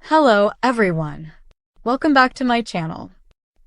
Hello, everyone. Welcome back to my channel.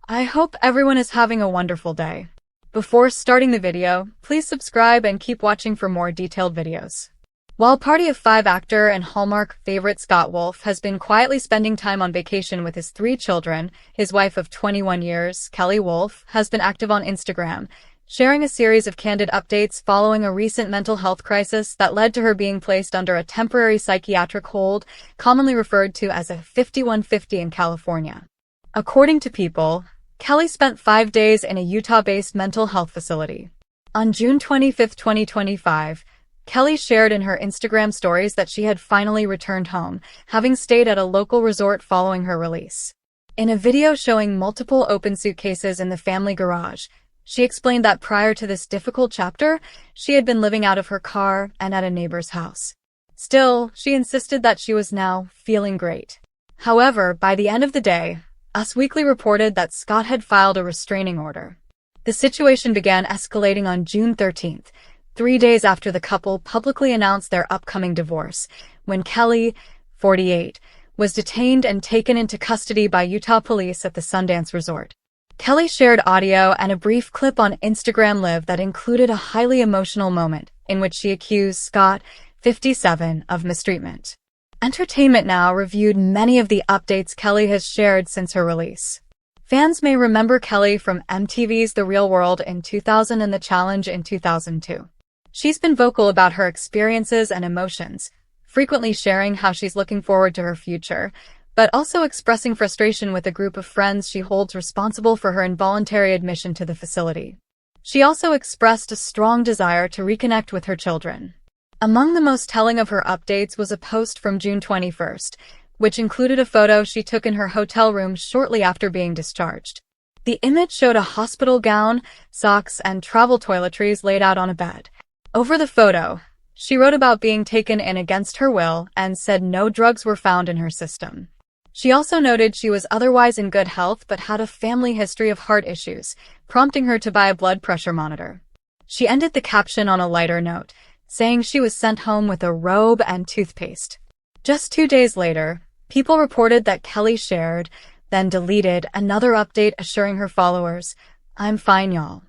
I hope everyone is having a wonderful day. Before starting the video, please subscribe and keep watching for more detailed videos. While Party of Five actor and Hallmark favorite Scott Wolf has been quietly spending time on vacation with his 3 children, his wife of 21 years, Kelley Wolf, has been active on Instagram, sharing a series of candid updates following a recent mental health crisis that led to her being placed under a temporary psychiatric hold, commonly referred to as a 5150 in California. According to People, Kelley spent 5 days in a Utah-based mental health facility. On June 25, 2025, Kelley shared in her Instagram stories that she had finally returned home, having stayed at a local resort following her release. In a video showing multiple open suitcases in the family garage, she explained that prior to this difficult chapter, she had been living out of her car and at a neighbor's house. Still, she insisted that she was now feeling great. However, by the end of the day, Us Weekly reported that Scott had filed a restraining order. The situation began escalating on June 13th, 3 days after the couple publicly announced their upcoming divorce, when Kelley, 48, was detained and taken into custody by Utah police at the Sundance Resort. Kelley shared audio and a brief clip on Instagram Live that included a highly emotional moment in which she accused Scott, 57, of mistreatment. Entertainment Now reviewed many of the updates Kelley has shared since her release. Fans may remember Kelley from MTV's The Real World in 2000 and The Challenge in 2002. She's been vocal about her experiences and emotions, frequently sharing how she's looking forward to her future, but also expressing frustration with a group of friends she holds responsible for her involuntary admission to the facility. She also expressed a strong desire to reconnect with her children. Among the most telling of her updates was a post from June 21st, which included a photo she took in her hotel room shortly after being discharged. The image showed a hospital gown, socks, and travel toiletries laid out on a bed. Over the photo, she wrote about being taken in against her will and said no drugs were found in her system. She also noted she was otherwise in good health but had a family history of heart issues, prompting her to buy a blood pressure monitor. She ended the caption on a lighter note, saying she was sent home with a robe and toothpaste. Just 2 days later, People reported that Kelley shared, then deleted, another update assuring her followers, "I'm fine, y'all.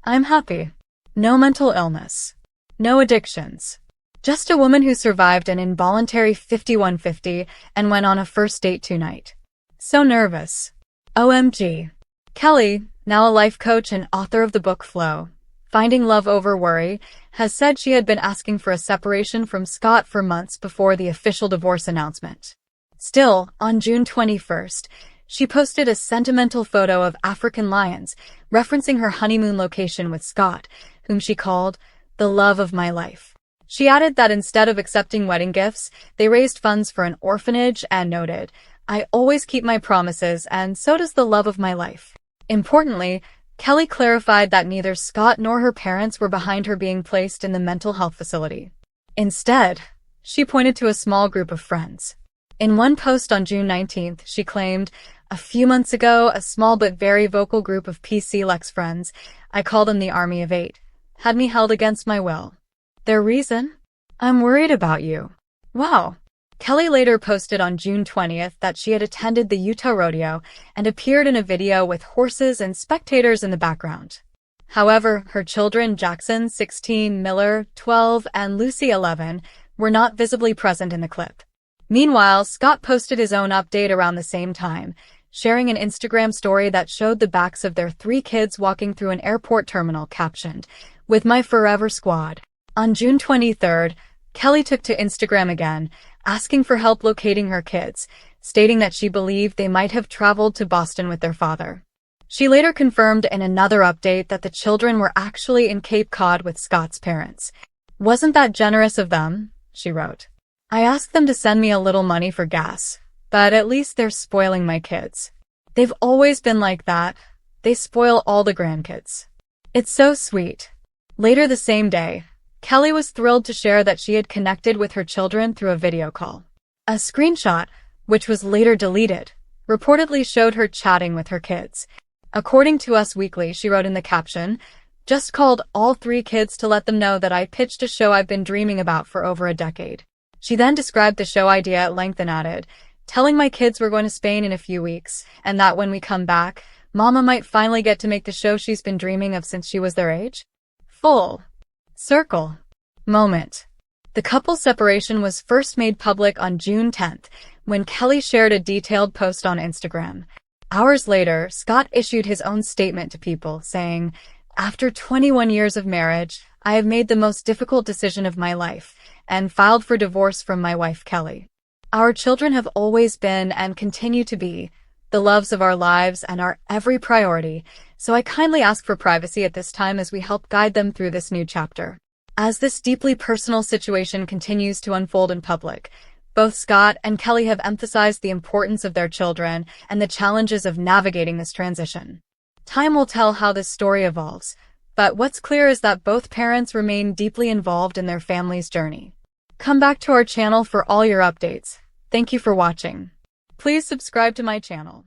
I'm happy. No mental illness. No addictions. Just a woman who survived an involuntary 5150 and went on a first date tonight. So nervous. OMG. Kelley, now a life coach and author of the book Flow, Finding Love Over Worry, has said she had been asking for a separation from Scott for months before the official divorce announcement. Still, on June 21st, she posted a sentimental photo of African lions, referencing her honeymoon location with Scott, whom she called the love of my life. She added that instead of accepting wedding gifts, they raised funds for an orphanage and noted, "I always keep my promises and so does the love of my life." Importantly, Kelley clarified that neither Scott nor her parents were behind her being placed in the mental health facility. Instead, she pointed to a small group of friends. In one post on June 19th, she claimed, "A few months ago, a small but very vocal group of PC Lex friends, I call them the Army of 8, had me held against my will. Their reason? I'm worried about you." Wow. Kelley later posted on June 20th that she had attended the Utah Rodeo and appeared in a video with horses and spectators in the background. However, her children Jackson, 16, Miller, 12, and Lucy, 11, were not visibly present in the clip. Meanwhile, Scott posted his own update around the same time, sharing an Instagram story that showed the backs of their 3 kids walking through an airport terminal captioned, "With my forever squad." On June 23rd, Kelley took to Instagram again, asking for help locating her kids, stating that she believed they might have traveled to Boston with their father. She later confirmed in another update that the children were actually in Cape Cod with Scott's parents. "Wasn't that generous of them?" she wrote. "I asked them to send me a little money for gas, but at least they're spoiling my kids. They've always been like that. They spoil all the grandkids. It's so sweet." Later the same day, Kelley was thrilled to share that she had connected with her children through a video call. A screenshot, which was later deleted, reportedly showed her chatting with her kids. According to Us Weekly, she wrote in the caption, "Just called all 3 kids to let them know that I pitched a show I've been dreaming about for over a decade." She then described the show idea at length and added, telling my kids we're going to Spain in a few weeks, and that when we come back, Mama might finally get to make the show she's been dreaming of since she was their age. Full circle moment. The couple's separation was first made public on June 10th, when Kelley shared a detailed post on Instagram. Hours later, Scott issued his own statement to people, saying, "After 21 years of marriage, I have made the most difficult decision of my life, and filed for divorce from my wife Kelley. Our children have always been, and continue to be, the loves of our lives and our every priority, so I kindly ask for privacy at this time as we help guide them through this new chapter." As this deeply personal situation continues to unfold in public, both Scott and Kelley have emphasized the importance of their children and the challenges of navigating this transition. Time will tell how this story evolves, but what's clear is that both parents remain deeply involved in their family's journey. Come back to our channel for all your updates. Thank you for watching. Please subscribe to my channel.